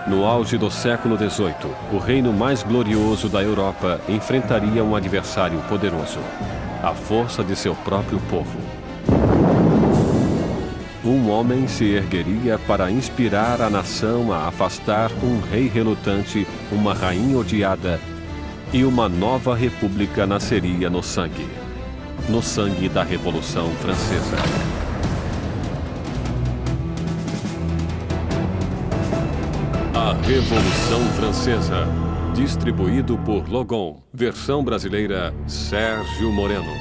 No auge do século XVIII, o reino mais glorioso da Europa enfrentaria um adversário poderoso, a força de seu próprio povo. Um homem se ergueria para inspirar a nação a afastar um rei relutante, uma rainha odiada, e uma nova república nasceria no sangue da Revolução Francesa. A Revolução Francesa, distribuído por Logon, versão brasileira Sérgio Moreno.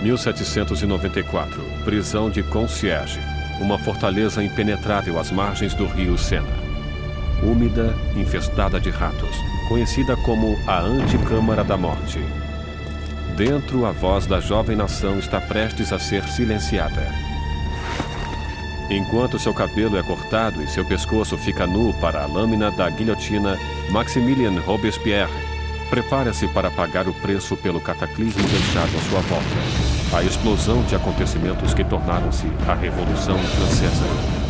1794, prisão de Concierge, uma fortaleza impenetrável às margens do rio Sena. Úmida, infestada de ratos, conhecida como a Anticâmara da Morte. Dentro, a voz da jovem nação está prestes a ser silenciada. Enquanto seu cabelo é cortado e seu pescoço fica nu para a lâmina da guilhotina, Maximilien Robespierre prepara-se para pagar o preço pelo cataclismo deixado à sua volta. A explosão de acontecimentos que tornaram-se a Revolução Francesa.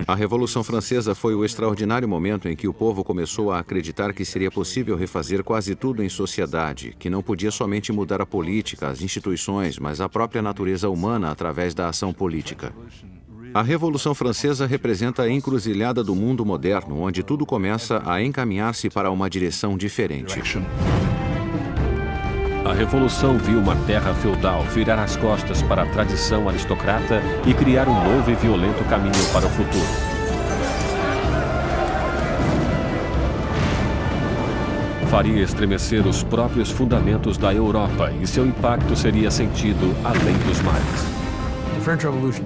A Revolução Francesa foi o extraordinário momento em que o povo começou a acreditar que seria possível refazer quase tudo em sociedade, que não podia somente mudar a política, as instituições, mas a própria natureza humana através da ação política. A Revolução Francesa representa a encruzilhada do mundo moderno, onde tudo começa a encaminhar-se para uma direção diferente. A Revolução viu uma terra feudal virar as costas para a tradição aristocrata e criar um novo e violento caminho para o futuro. Faria estremecer os próprios fundamentos da Europa e seu impacto seria sentido além dos mares.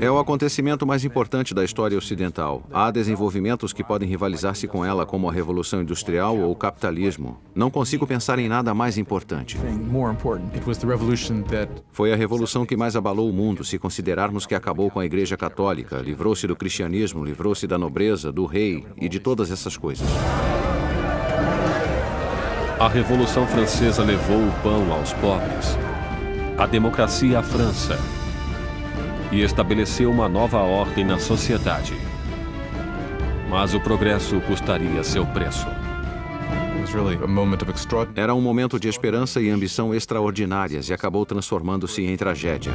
É o acontecimento mais importante da história ocidental. Há desenvolvimentos que podem rivalizar-se com ela, como a Revolução Industrial ou o capitalismo. Não consigo pensar em nada mais importante. Foi a revolução que mais abalou o mundo, se considerarmos que acabou com a Igreja Católica, livrou-se do cristianismo, livrou-se da nobreza, do rei e de todas essas coisas. A Revolução Francesa levou o pão aos pobres, a democracia à França, e estabeleceu uma nova ordem na sociedade. Mas o progresso custaria seu preço. Era um momento de esperança e ambição extraordinárias e acabou transformando-se em tragédia.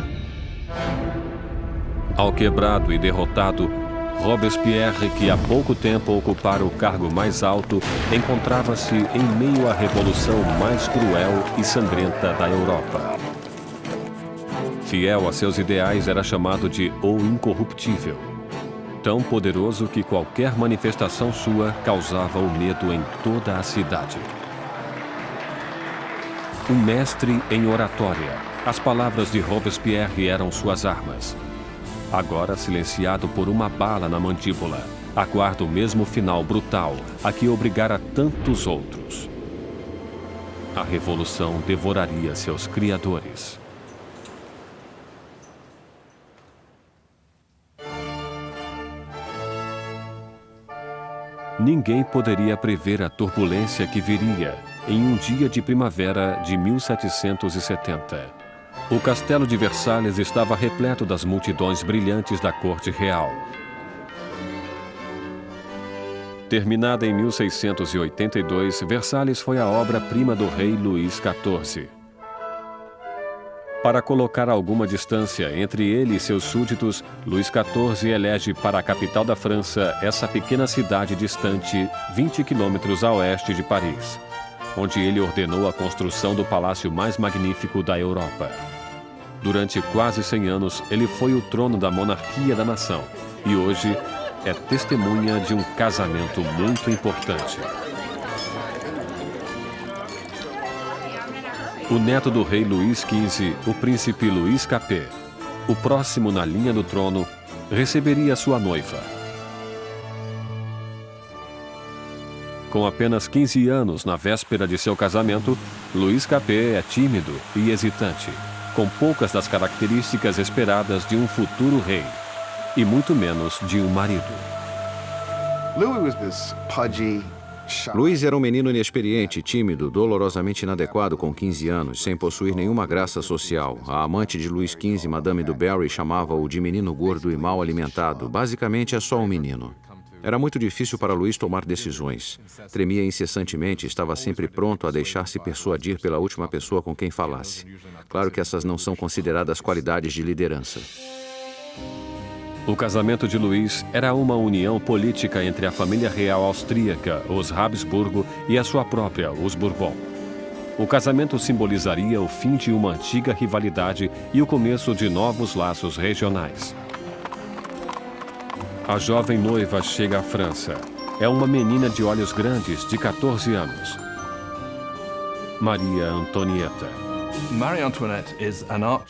Alquebrado e derrotado, Robespierre, que há pouco tempo ocupara o cargo mais alto, encontrava-se em meio à revolução mais cruel e sangrenta da Europa. Fiel a seus ideais, era chamado de O Incorruptível. Tão poderoso que qualquer manifestação sua causava o medo em toda a cidade. Um mestre em oratória, as palavras de Robespierre eram suas armas. Agora silenciado por uma bala na mandíbula, aguarda o mesmo final brutal a que obrigara tantos outros. A revolução devoraria seus criadores. Ninguém poderia prever a turbulência que viria em um dia de primavera de 1770. O castelo de Versalhes estava repleto das multidões brilhantes da corte real. Terminada em 1682, Versalhes foi a obra-prima do rei Luís XIV. Para colocar alguma distância entre ele e seus súditos, Luís XIV elege para a capital da França essa pequena cidade distante 20 quilômetros a oeste de Paris, onde ele ordenou a construção do palácio mais magnífico da Europa. Durante quase 100 anos, ele foi o trono da monarquia da nação e hoje é testemunha de um casamento muito importante. O neto do rei Luís XV, o príncipe Luís Capet, o próximo na linha do trono, receberia sua noiva. Com apenas 15 anos na véspera de seu casamento, Luís Capet é tímido e hesitante, com poucas das características esperadas de um futuro rei, e muito menos de um marido. Luís era um menino inexperiente, tímido, dolorosamente inadequado com 15 anos, sem possuir nenhuma graça social. A amante de Luís XV, Madame du Barry, chamava-o de menino gordo e mal alimentado. Basicamente, é só um menino. Era muito difícil para Luís tomar decisões. Tremia incessantemente e estava sempre pronto a deixar-se persuadir pela última pessoa com quem falasse. Claro que essas não são consideradas qualidades de liderança. O casamento de Luís era uma união política entre a família real austríaca, os Habsburgo, e a sua própria, os Bourbon. O casamento simbolizaria o fim de uma antiga rivalidade e o começo de novos laços regionais. A jovem noiva chega à França. É uma menina de olhos grandes, de 14 anos. Maria Antonieta.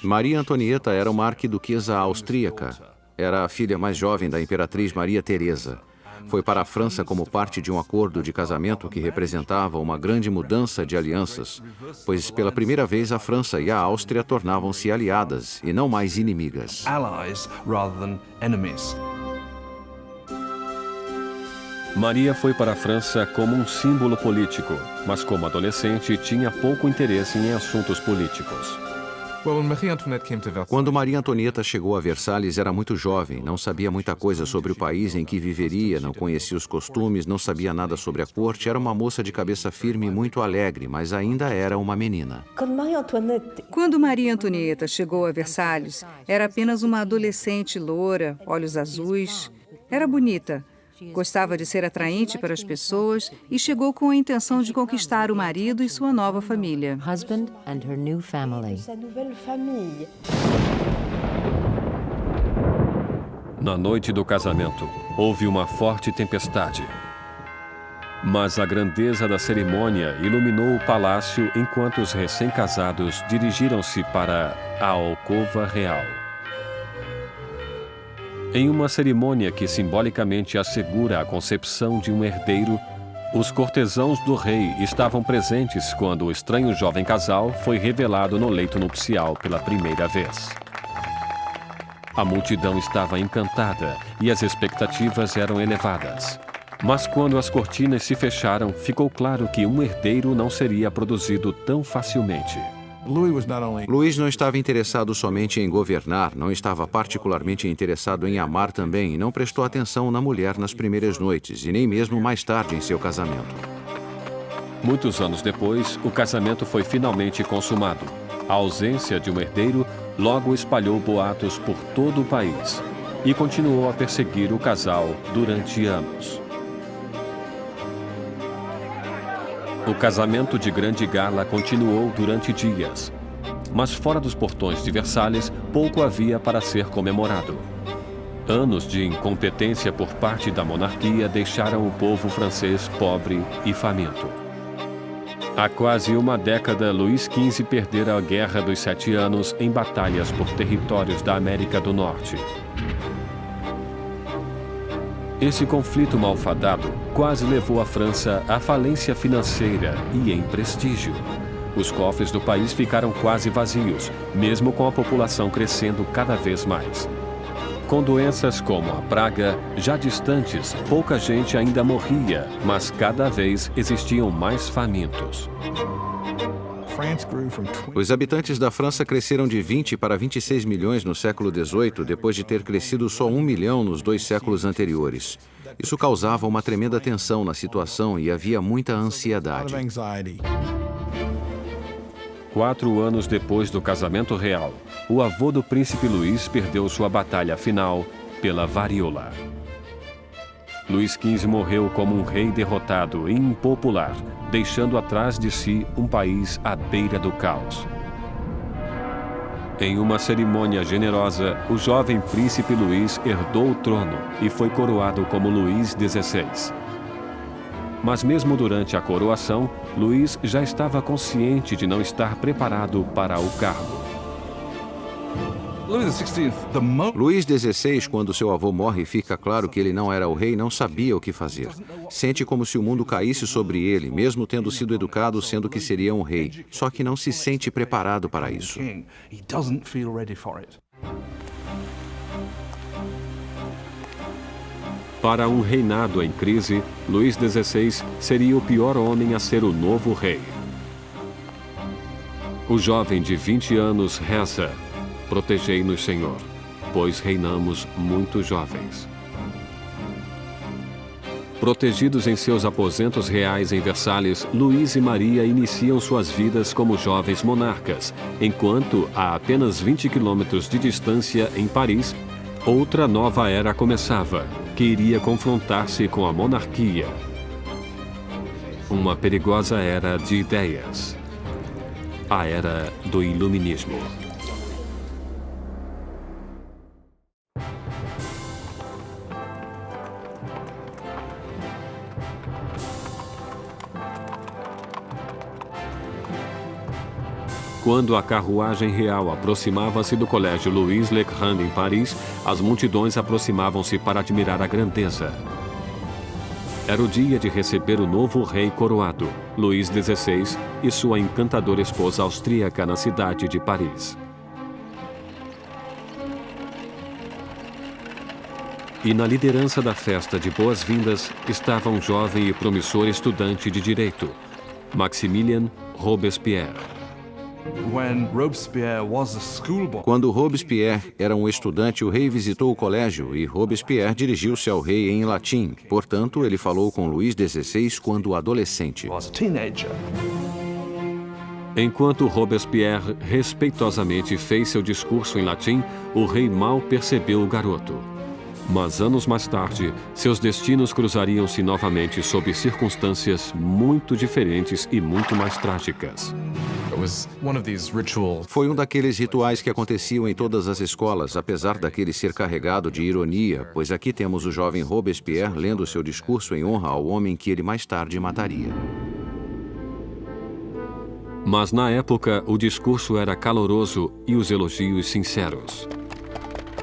Maria Antonieta era uma arquiduquesa austríaca. Era a filha mais jovem da imperatriz Maria Teresa. Foi para a França como parte de um acordo de casamento que representava uma grande mudança de alianças, pois pela primeira vez a França e a Áustria tornavam-se aliadas e não mais inimigas. Maria foi para a França como um símbolo político, mas como adolescente tinha pouco interesse em assuntos políticos. Quando Maria Antonieta chegou a Versalhes, era muito jovem, não sabia muita coisa sobre o país em que viveria, não conhecia os costumes, não sabia nada sobre a corte, era uma moça de cabeça firme e muito alegre, mas ainda era uma menina. Quando Maria Antonieta chegou a Versalhes, era apenas uma adolescente loura, olhos azuis. Era bonita. Gostava de ser atraente para as pessoas e chegou com a intenção de conquistar o marido e sua nova família. Na noite do casamento, houve uma forte tempestade. Mas a grandeza da cerimônia iluminou o palácio enquanto os recém-casados dirigiram-se para a alcova real. Em uma cerimônia que simbolicamente assegura a concepção de um herdeiro, os cortesãos do rei estavam presentes quando o estranho jovem casal foi revelado no leito nupcial pela primeira vez. A multidão estava encantada e as expectativas eram elevadas. Mas quando as cortinas se fecharam, ficou claro que um herdeiro não seria produzido tão facilmente. Luís não estava interessado somente em governar, não estava particularmente interessado em amar também e não prestou atenção na mulher nas primeiras noites e nem mesmo mais tarde em seu casamento. Muitos anos depois, o casamento foi finalmente consumado. A ausência de um herdeiro logo espalhou boatos por todo o país e continuou a perseguir o casal durante anos. O casamento de grande gala continuou durante dias, mas fora dos portões de Versalhes, pouco havia para ser comemorado. Anos de incompetência por parte da monarquia deixaram o povo francês pobre e faminto. Há quase uma década, Luís XV perdera a Guerra dos 7 Anos em batalhas por territórios da América do Norte. Esse conflito malfadado quase levou a França à falência financeira e em prestígio. Os cofres do país ficaram quase vazios, mesmo com a população crescendo cada vez mais. Com doenças como a praga, já distantes, pouca gente ainda morria, mas cada vez existiam mais famintos. Os habitantes da França cresceram de 20 para 26 milhões no século XVIII, depois de ter crescido só 1 milhão nos 2 séculos anteriores. Isso causava uma tremenda tensão na situação e havia muita ansiedade. 4 anos depois do casamento real, o avô do príncipe Luís perdeu sua batalha final pela varíola. Luís XV morreu como um rei derrotado e impopular, deixando atrás de si um país à beira do caos. Em uma cerimônia generosa, o jovem príncipe Luís herdou o trono e foi coroado como Luís XVI. Mas mesmo durante a coroação, Luís já estava consciente de não estar preparado para o cargo. Luís XVI, quando seu avô morre e fica claro que ele não era o rei, não sabia o que fazer. Sente como se o mundo caísse sobre ele, mesmo tendo sido educado sendo que seria um rei. Só que não se sente preparado para isso. Para um reinado em crise, Luís XVI seria o pior homem a ser o novo rei. O jovem de 20 anos reza: "Protegei-nos, Senhor, pois reinamos muito jovens." Protegidos em seus aposentos reais em Versalhes, Luís e Maria iniciam suas vidas como jovens monarcas, enquanto, a apenas 20 quilômetros de distância, em Paris, outra nova era começava, que iria confrontar-se com a monarquia. Uma perigosa era de ideias. A era do Iluminismo. Quando a carruagem real aproximava-se do Colégio Louis Le Grand em Paris, as multidões aproximavam-se para admirar a grandeza. Era o dia de receber o novo rei coroado, Luís XVI, e sua encantadora esposa austríaca na cidade de Paris. E na liderança da festa de boas-vindas estava um jovem e promissor estudante de direito, Maximilien Robespierre. Quando Robespierre era um estudante, o rei visitou o colégio e Robespierre dirigiu-se ao rei em latim. Portanto, ele falou com Luís XVI quando adolescente. Enquanto Robespierre respeitosamente fez seu discurso em latim, o rei mal percebeu o garoto. Mas anos mais tarde, seus destinos cruzariam-se novamente sob circunstâncias muito diferentes e muito mais trágicas. Foi um daqueles rituais que aconteciam em todas as escolas, apesar daquele ser carregado de ironia, pois aqui temos o jovem Robespierre lendo seu discurso em honra ao homem que ele mais tarde mataria. Mas na época, o discurso era caloroso e os elogios sinceros.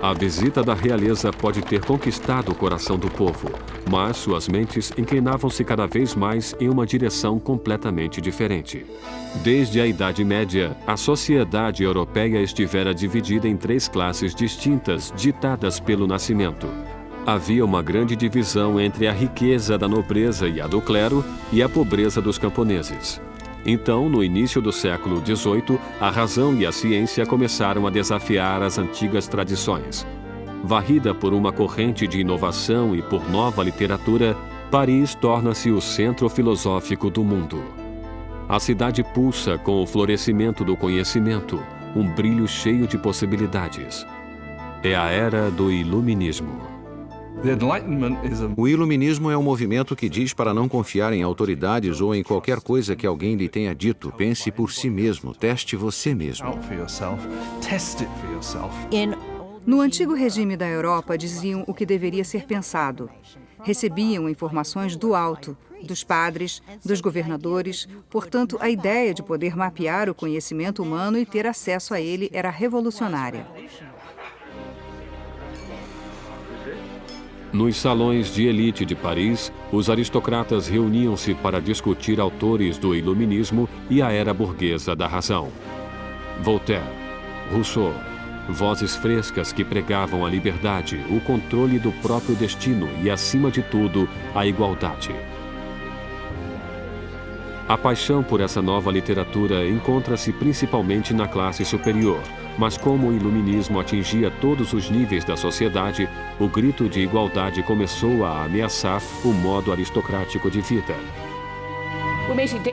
A visita da realeza pode ter conquistado o coração do povo, mas suas mentes inclinavam-se cada vez mais em uma direção completamente diferente. Desde a Idade Média, a sociedade europeia estivera dividida em 3 classes distintas, ditadas pelo nascimento. Havia uma grande divisão entre a riqueza da nobreza e a do clero e a pobreza dos camponeses. Então, no início do século XVIII, a razão e a ciência começaram a desafiar as antigas tradições. Varrida por uma corrente de inovação e por nova literatura, Paris torna-se o centro filosófico do mundo. A cidade pulsa com o florescimento do conhecimento, um brilho cheio de possibilidades. É a era do Iluminismo. O iluminismo é um movimento que diz para não confiar em autoridades ou em qualquer coisa que alguém lhe tenha dito. Pense por si mesmo, teste você mesmo. No antigo regime da Europa, diziam o que deveria ser pensado. Recebiam informações do alto, dos padres, dos governadores. Portanto, a ideia de poder mapear o conhecimento humano e ter acesso a ele era revolucionária. Nos salões de elite de Paris, os aristocratas reuniam-se para discutir autores do iluminismo e a era burguesa da razão. Voltaire, Rousseau, vozes frescas que pregavam a liberdade, o controle do próprio destino e, acima de tudo, a igualdade. A paixão por essa nova literatura encontra-se principalmente na classe superior, mas como o iluminismo atingia todos os níveis da sociedade, o grito de igualdade começou a ameaçar o modo aristocrático de vida.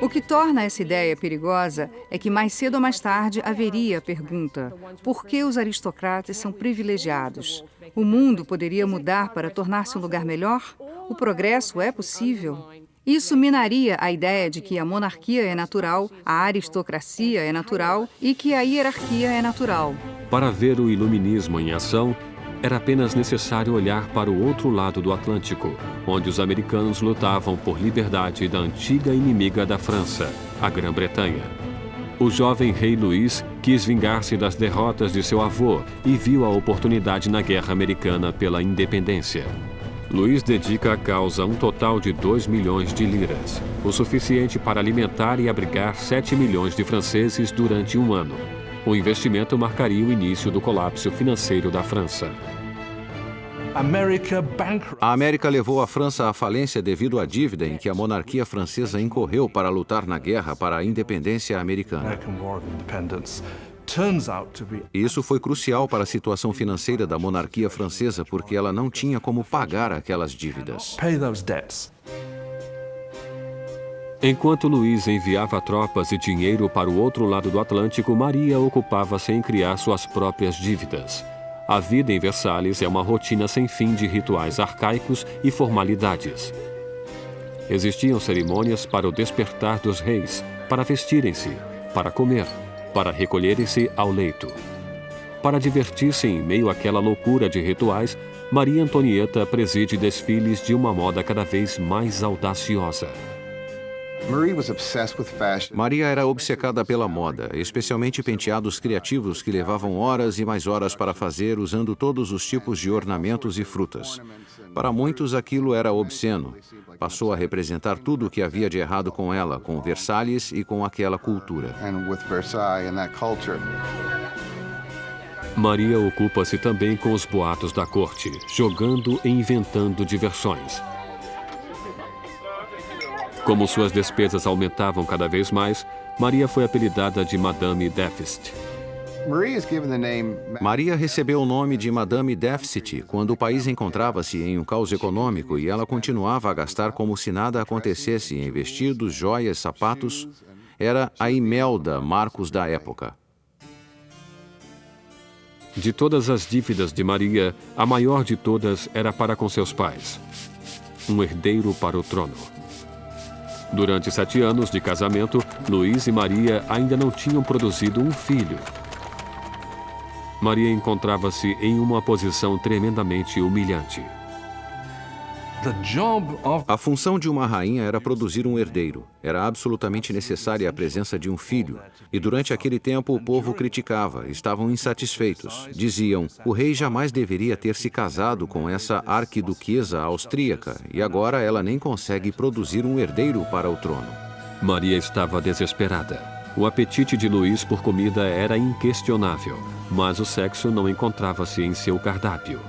O que torna essa ideia perigosa é que mais cedo ou mais tarde haveria a pergunta: por que os aristocratas são privilegiados? O mundo poderia mudar para tornar-se um lugar melhor? O progresso é possível? Isso minaria a ideia de que a monarquia é natural, a aristocracia é natural e que a hierarquia é natural. Para ver o iluminismo em ação, era apenas necessário olhar para o outro lado do Atlântico, onde os americanos lutavam por liberdade da antiga inimiga da França, a Grã-Bretanha. O jovem rei Luís quis vingar-se das derrotas de seu avô e viu a oportunidade na Guerra Americana pela Independência. Luís dedica à causa um total de 2 milhões de liras, o suficiente para alimentar e abrigar 7 milhões de franceses durante um ano. O investimento marcaria o início do colapso financeiro da França. A América levou a França à falência devido à dívida em que a monarquia francesa incorreu para lutar na guerra para a independência americana. Isso foi crucial para a situação financeira da monarquia francesa, porque ela não tinha como pagar aquelas dívidas. Enquanto Luís enviava tropas e dinheiro para o outro lado do Atlântico, Maria ocupava-se em criar suas próprias dívidas. A vida em Versalhes é uma rotina sem fim de rituais arcaicos e formalidades. Existiam cerimônias para o despertar dos reis, para vestirem-se, para comer, para recolherem-se ao leito. Para divertir-se em meio àquela loucura de rituais, Maria Antonieta preside desfiles de uma moda cada vez mais audaciosa. Maria era obcecada pela moda, especialmente penteados criativos que levavam horas e mais horas para fazer, usando todos os tipos de ornamentos e frutas. Para muitos, aquilo era obsceno. Passou a representar tudo o que havia de errado com ela, com Versalhes e com aquela cultura. Maria ocupa-se também com os boatos da corte, jogando e inventando diversões. Como suas despesas aumentavam cada vez mais, Maria foi apelidada de Madame Déficit. Maria recebeu o nome de Madame Déficit quando o país encontrava-se em um caos econômico e ela continuava a gastar como se nada acontecesse em vestidos, joias, sapatos. Era a Imelda Marcos da época. De todas as dívidas de Maria, a maior de todas era para com seus pais. Um herdeiro para o trono. Durante 7 anos de casamento, Luís e Maria ainda não tinham produzido um filho. Maria encontrava-se em uma posição tremendamente humilhante. A função de uma rainha era produzir um herdeiro. Era absolutamente necessária a presença de um filho. E durante aquele tempo o povo criticava, estavam insatisfeitos. Diziam, o rei jamais deveria ter se casado com essa arquiduquesa austríaca e agora ela nem consegue produzir um herdeiro para o trono. Maria estava desesperada. O apetite de Luís por comida era inquestionável, mas o sexo não encontrava-se em seu cardápio.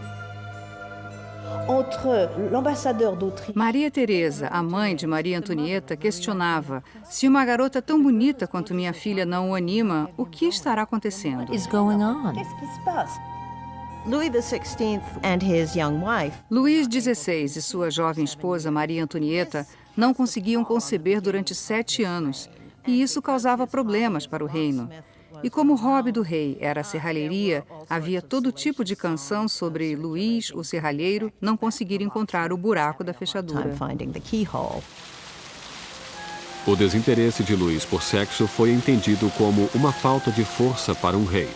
Maria Teresa, a mãe de Maria Antonieta, questionava: se uma garota tão bonita quanto minha filha não o anima, o que estará acontecendo? Luís XVI e sua jovem esposa Maria Antonieta não conseguiam conceber durante 7 anos, e isso causava problemas para o reino. E como o hobby do rei era a serralheria, havia todo tipo de canção sobre Luís, o serralheiro, não conseguir encontrar o buraco da fechadura. O desinteresse de Luís por sexo foi entendido como uma falta de força para um rei.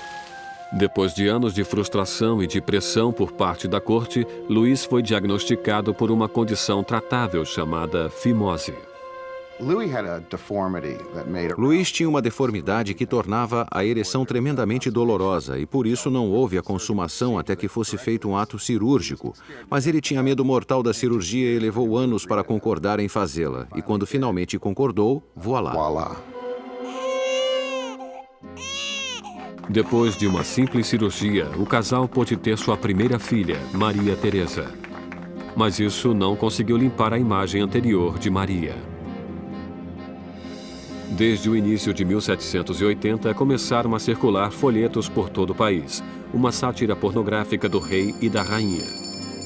Depois de anos de frustração e de pressão por parte da corte, Luís foi diagnosticado por uma condição tratável chamada fimose. Luís tinha uma deformidade que tornava a ereção tremendamente dolorosa e por isso não houve a consumação até que fosse feito um ato cirúrgico. Mas ele tinha medo mortal da cirurgia e levou anos para concordar em fazê-la. E quando finalmente concordou, voilá. Depois de uma simples cirurgia, o casal pôde ter sua primeira filha, Maria Teresa. Mas isso não conseguiu limpar a imagem anterior de Maria. Desde o início de 1780, começaram a circular folhetos por todo o país, uma sátira pornográfica do rei e da rainha.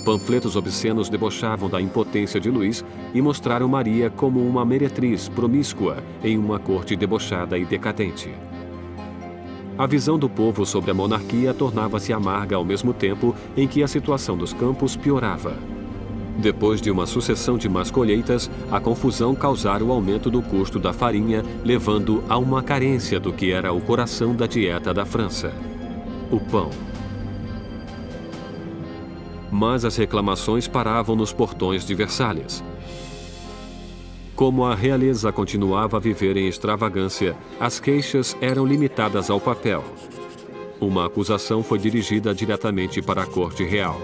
Panfletos obscenos debochavam da impotência de Luís e mostraram Maria como uma meretriz promíscua em uma corte debochada e decadente. A visão do povo sobre a monarquia tornava-se amarga ao mesmo tempo em que a situação dos campos piorava. Depois de uma sucessão de más colheitas, a confusão causara o aumento do custo da farinha, levando a uma carência do que era o coração da dieta da França: o pão. Mas as reclamações paravam nos portões de Versalhes. Como a realeza continuava a viver em extravagância, as queixas eram limitadas ao papel. Uma acusação foi dirigida diretamente para a corte real.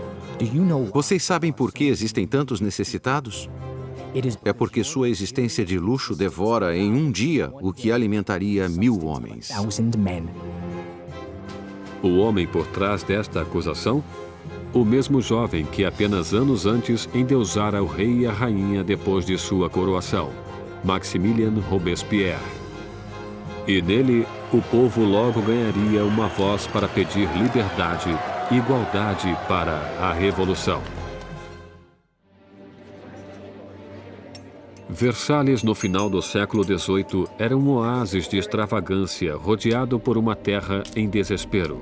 Vocês sabem por que existem tantos necessitados? É porque sua existência de luxo devora em um dia o que alimentaria 1000 homens. O homem por trás desta acusação? O mesmo jovem que apenas anos antes endeusara o rei e a rainha depois de sua coroação, Maximilien Robespierre. E nele, o povo logo ganharia uma voz para pedir liberdade e igualdade para a revolução. Versalhes, no final do século XVIII, era um oásis de extravagância rodeado por uma terra em desespero.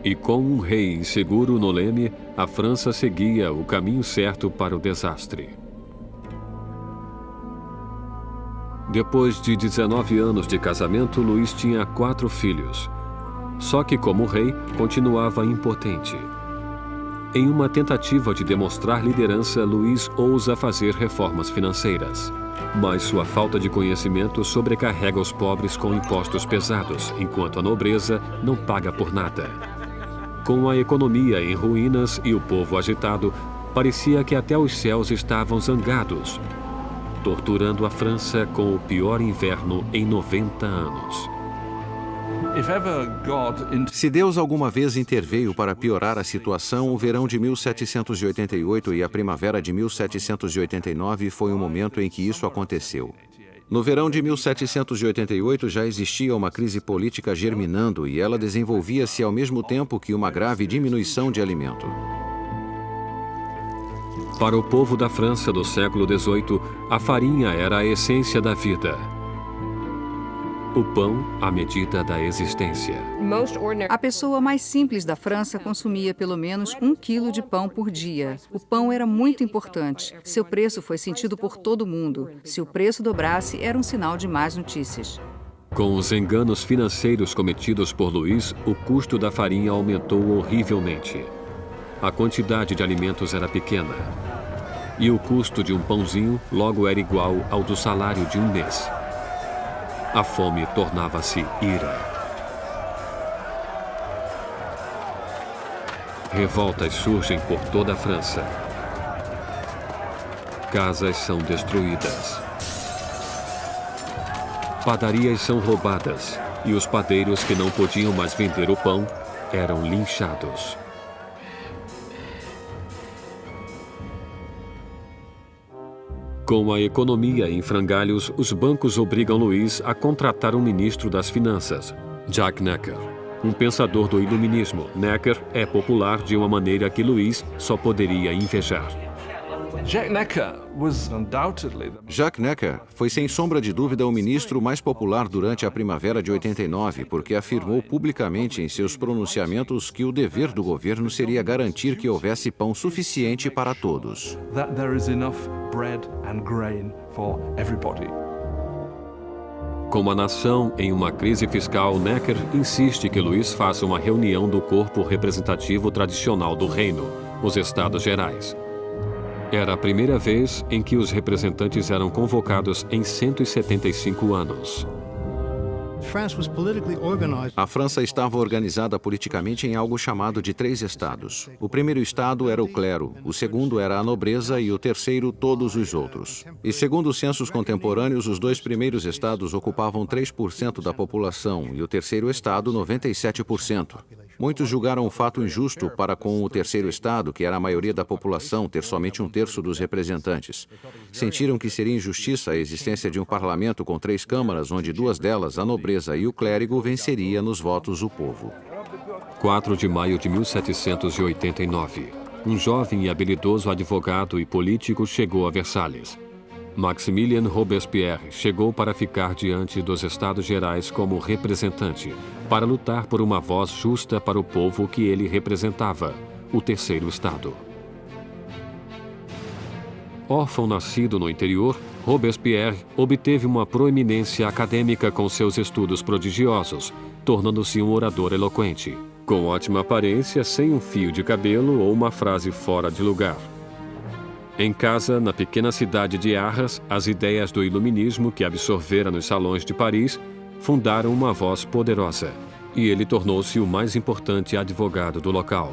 E com um rei inseguro no leme, a França seguia o caminho certo para o desastre. Depois de 19 anos de casamento, Luís tinha 4 filhos. Só que, como rei, continuava impotente. Em uma tentativa de demonstrar liderança, Luís ousa fazer reformas financeiras. Mas sua falta de conhecimento sobrecarrega os pobres com impostos pesados, enquanto a nobreza não paga por nada. Com a economia em ruínas e o povo agitado, parecia que até os céus estavam zangados, torturando a França com o pior inverno em 90 anos. Se Deus alguma vez interveio para piorar a situação, o verão de 1788 e a primavera de 1789 foi o momento em que isso aconteceu. No verão de 1788 já existia uma crise política germinando e ela desenvolvia-se ao mesmo tempo que uma grave diminuição de alimento. Para o povo da França do século XVIII, a farinha era a essência da vida. O pão, a medida da existência. A pessoa mais simples da França consumia pelo menos 1 quilo de pão por dia. O pão era muito importante. Seu preço foi sentido por todo mundo. Se o preço dobrasse, era um sinal de más notícias. Com os enganos financeiros cometidos por Luís, o custo da farinha aumentou horrivelmente. A quantidade de alimentos era pequena. E o custo de um pãozinho logo era igual ao do salário de um mês. A fome tornava-se ira. Revoltas surgem por toda a França. Casas são destruídas. Padarias são roubadas e os padeiros que não podiam mais vender o pão eram linchados. Com a economia em frangalhos, os bancos obrigam Luís a contratar um ministro das finanças, Jacques Necker, um pensador do iluminismo. Necker é popular de uma maneira que Luís só poderia invejar. Jacques Necker foi sem sombra de dúvida o ministro mais popular durante a primavera de 89, porque afirmou publicamente em seus pronunciamentos que o dever do governo seria garantir que houvesse pão suficiente para todos. Como a nação em uma crise fiscal, Necker insiste que Luís faça uma reunião do corpo representativo tradicional do reino, os Estados Gerais. Era a primeira vez em que os representantes eram convocados em 175 anos. A França estava organizada politicamente em algo chamado de 3 estados. O primeiro estado era o clero, o segundo era a nobreza e o terceiro todos os outros. E segundo os censos contemporâneos, os 2 primeiros estados ocupavam 3% da população e o terceiro estado 97%. Muitos julgaram o fato injusto para com o terceiro estado, que era a maioria da população, ter somente 1/3 dos representantes. Sentiram que seria injustiça a existência de um parlamento com 3 câmaras, onde 2 delas, a nobreza e o clérigo, venceria nos votos o povo. 4 de maio de 1789. Um jovem e habilidoso advogado e político chegou a Versalhes. Maximilien Robespierre chegou para ficar diante dos Estados Gerais como representante, para lutar por uma voz justa para o povo que ele representava, o terceiro Estado. Órfão nascido no interior, Robespierre obteve uma proeminência acadêmica com seus estudos prodigiosos, tornando-se um orador eloquente, com ótima aparência, sem um fio de cabelo ou uma frase fora de lugar. Em casa, na pequena cidade de Arras, as ideias do iluminismo que absorvera nos salões de Paris fundaram uma voz poderosa, e ele tornou-se o mais importante advogado do local.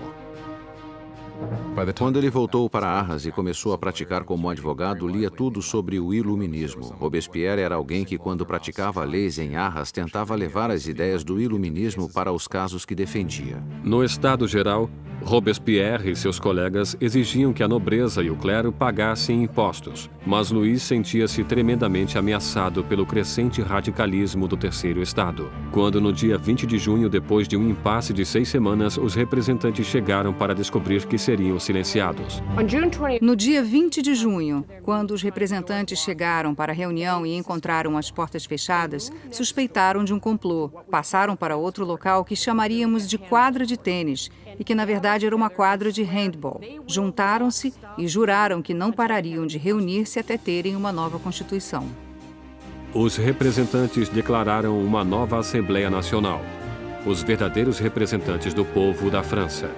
Quando ele voltou para Arras e começou a praticar como advogado, lia tudo sobre o iluminismo. Robespierre era alguém que, quando praticava leis em Arras, tentava levar as ideias do iluminismo para os casos que defendia. No Estado Geral, Robespierre e seus colegas exigiam que a nobreza e o clero pagassem impostos, mas Luís sentia-se tremendamente ameaçado pelo crescente radicalismo do Terceiro Estado. Quando, no dia 20 de junho, depois de um impasse de 6 semanas, os representantes chegaram para descobrir que seriam silenciados. No dia 20 de junho, quando os representantes chegaram para a reunião e encontraram as portas fechadas, suspeitaram de um complô. Passaram para outro local que chamaríamos de quadra de tênis e que, na verdade, era uma quadra de handball. Juntaram-se e juraram que não parariam de reunir-se até terem uma nova Constituição. Os representantes declararam uma nova Assembleia Nacional, os verdadeiros representantes do povo da França.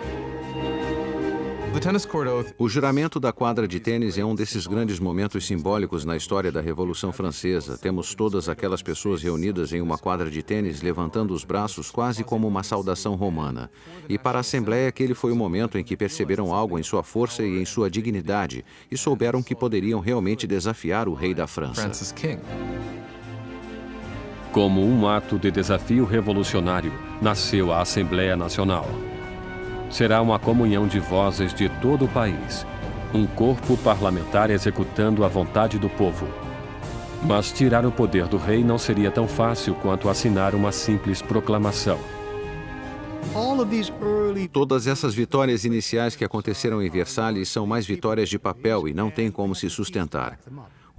O juramento da quadra de tênis é um desses grandes momentos simbólicos na história da Revolução Francesa. Temos todas aquelas pessoas reunidas em uma quadra de tênis levantando os braços quase como uma saudação romana. E para a Assembleia aquele foi o momento em que perceberam algo em sua força e em sua dignidade e souberam que poderiam realmente desafiar o rei da França. Como um ato de desafio revolucionário, nasceu a Assembleia Nacional. Será uma comunhão de vozes de todo o país, um corpo parlamentar executando a vontade do povo. Mas tirar o poder do rei não seria tão fácil quanto assinar uma simples proclamação. Todas essas vitórias iniciais que aconteceram em Versalhes são mais vitórias de papel e não têm como se sustentar.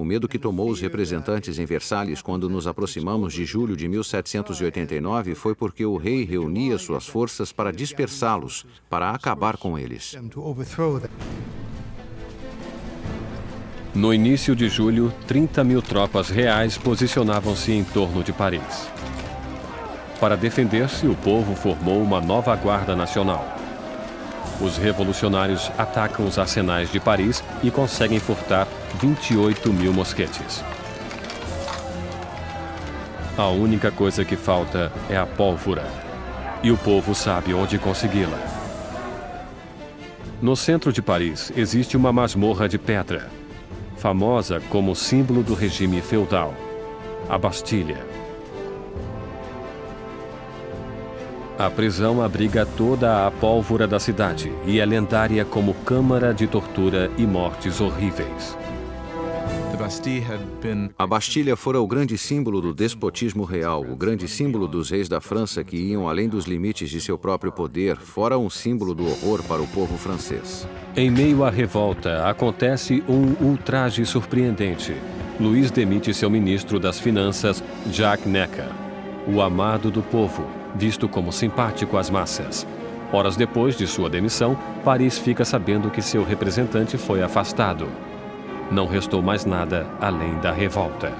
O medo que tomou os representantes em Versalhes quando nos aproximamos de julho de 1789 foi porque o rei reunia suas forças para dispersá-los, para acabar com eles. No início de julho, 30 mil tropas reais posicionavam-se em torno de Paris. Para defender-se, o povo formou uma nova Guarda Nacional. Os revolucionários atacam os arsenais de Paris e conseguem furtar 28 mil mosquetes. A única coisa que falta é a pólvora, e o povo sabe onde consegui-la. No centro de Paris existe uma masmorra de pedra, famosa como símbolo do regime feudal, a Bastilha. A prisão abriga toda a pólvora da cidade e é lendária como câmara de tortura e mortes horríveis. A Bastilha fora o grande símbolo do despotismo real, o grande símbolo dos reis da França que iam além dos limites de seu próprio poder, fora um símbolo do horror para o povo francês. Em meio à revolta, acontece um ultraje surpreendente. Luís demite seu ministro das Finanças, Jacques Necker, o amado do povo, visto como simpático às massas. Horas depois de sua demissão, Paris fica sabendo que seu representante foi afastado. Não restou mais nada além da revolta.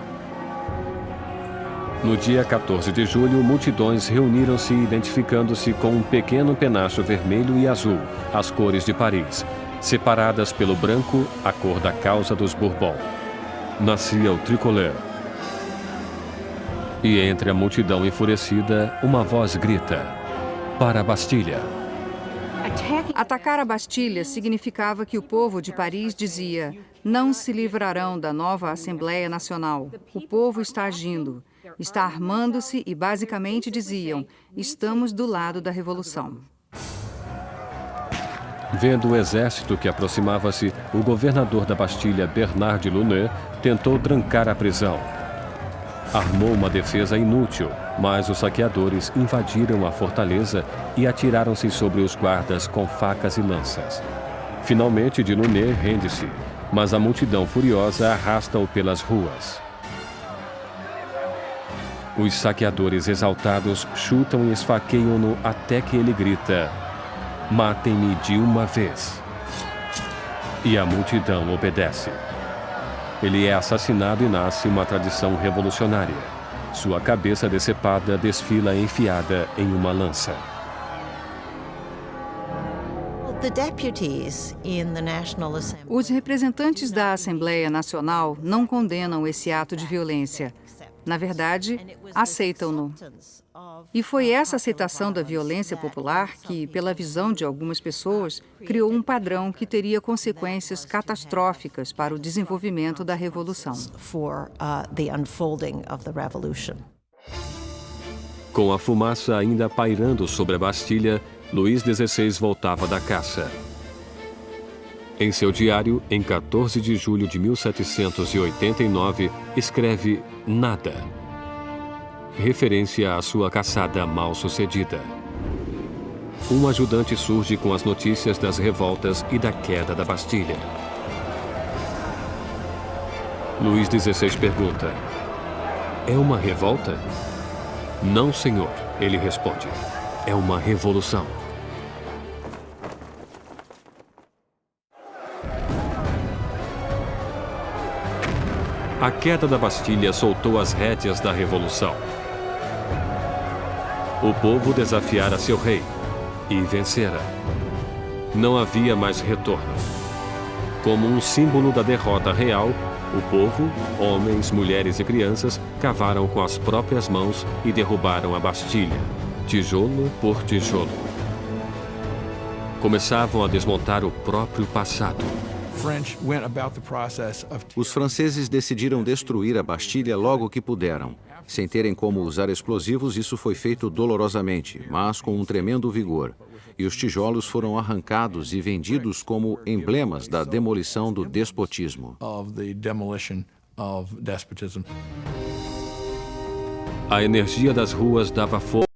No dia 14 de julho, multidões reuniram-se identificando-se com um pequeno penacho vermelho e azul, as cores de Paris, separadas pelo branco, a cor da causa dos Bourbon. Nascia o tricolor. E entre a multidão enfurecida, uma voz grita: para a Bastilha! Atacar a Bastilha significava que o povo de Paris dizia: não se livrarão da nova Assembleia Nacional. O povo está agindo, está armando-se e basicamente diziam: estamos do lado da revolução. Vendo o exército que aproximava-se, o governador da Bastilha, Bernard de Launay, tentou trancar a prisão. Armou uma defesa inútil, mas os saqueadores invadiram a fortaleza e atiraram-se sobre os guardas com facas e lanças. Finalmente, de Launay rende-se, mas a multidão furiosa arrasta-o pelas ruas. Os saqueadores exaltados chutam e esfaqueiam-no até que ele grita: matem-me de uma vez. E a multidão obedece. Ele é assassinado e nasce uma tradição revolucionária. Sua cabeça decepada desfila enfiada em uma lança. Os representantes da Assembleia Nacional não condenam esse ato de violência. Na verdade, aceitam-no. E foi essa aceitação da violência popular que, pela visão de algumas pessoas, criou um padrão que teria consequências catastróficas para o desenvolvimento da Revolução. Com a fumaça ainda pairando sobre a Bastilha, Luís XVI voltava da caça. Em seu diário, em 14 de julho de 1789, escreve nada, referência à sua caçada mal sucedida. Um ajudante surge com as notícias das revoltas e da queda da Bastilha. Luís XVI pergunta: é uma revolta? Não, senhor, ele responde. É uma revolução. A queda da Bastilha soltou as rédeas da revolução. O povo desafiara seu rei e vencera. Não havia mais retorno. Como um símbolo da derrota real, o povo, homens, mulheres e crianças, cavaram com as próprias mãos e derrubaram a Bastilha, tijolo por tijolo. Começavam a desmontar o próprio passado. Os franceses decidiram destruir a Bastilha logo que puderam. Sem terem como usar explosivos, isso foi feito dolorosamente, mas com um tremendo vigor. E os tijolos foram arrancados e vendidos como emblemas da demolição do despotismo. A energia das ruas dava força